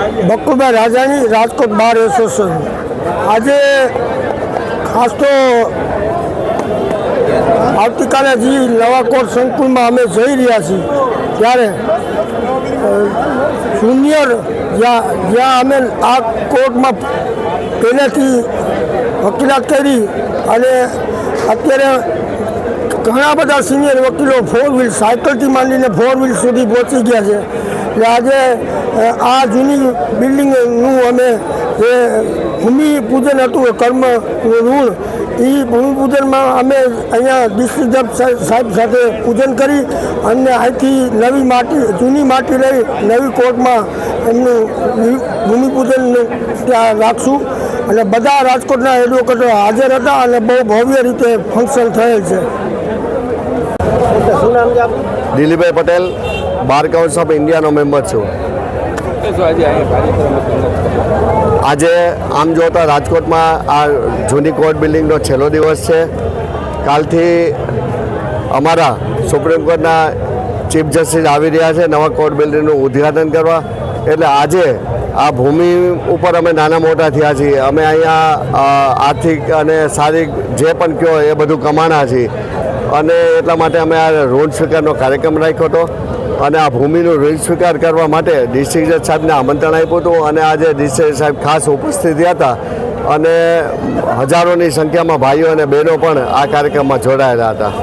Bakulbhai Rajali, Rajkot bar association. આજે ખાસ તો આવતીકાલે જે નવા કોર્ટ સંકુલમાં અમે જઈ રહ્યા છીએ ત્યારે જુનિયર જ્યાં અમે આ કોર્ટમાં પહેલેથી વકીલાત કરી અને અત્યારે ઘણા બધા સિનિયર વકીલો 4 વ્હીલ સાયકલથી માંડીને 4 વ્હીલ સુધી પહોંચી ગયા છે। એટલે આજે આ જૂની બિલ્ડિંગનું અમે જે ભૂમિપૂજન હતું કર્મનું ઋણ એ ભૂમિપૂજનમાં અમે અહીંયા ડિસ્ટ્રિક્ટ જજ સાહેબ સાથે પૂજન કરી અને અહીંથી નવી માટી જૂની માટી લઈ નવી કોર્ટમાં એમનું ભૂમિપૂજન ત્યાં રાખશું અને બધા રાજકોટના એડવોકેટો હાજર હતા અને બહુ ભવ્ય રીતે ફંક્શન થયેલ છે। શું નામ છે આપનું? Dilipbhai Patel, bar council of ઇન્ડિયાનો મેમ્બર છું। આજે આમ જોતા રાજકોટમાં આ જૂની કોર્ટ બિલ્ડિંગનો છેલ્લો દિવસ છે। કાલથી અમારા સુપ્રીમ કોર્ટના ચીફ જસ્ટિસ આવી રહ્યા છે નવા કોર્ટ બિલ્ડિંગનું ઉદ્ઘાટન કરવા। એટલે આજે આ ભૂમિ ઉપર અમે નાના મોટા થયા છીએ। અમે અહીંયા આર્થિક અને શારીરિક જે પણ કહો એ બધું કમાણા છીએ અને એટલા માટે અમે આ ઋણ સ્વીકારનો કાર્યક્રમ રાખ્યો હતો અને આ ભૂમિનું ઋણ સ્વીકાર કરવા માટે ડિસ્ટ્રિક્ટ જજ સાહેબને આમંત્રણ આપ્યું હતું અને આજે ડિસ્ટ્રિક્ટ સાહેબ ખાસ ઉપસ્થિત હતા અને હજારોની સંખ્યામાં ભાઈઓ અને બહેનો પણ આ કાર્યક્રમમાં જોડાયેલા હતા।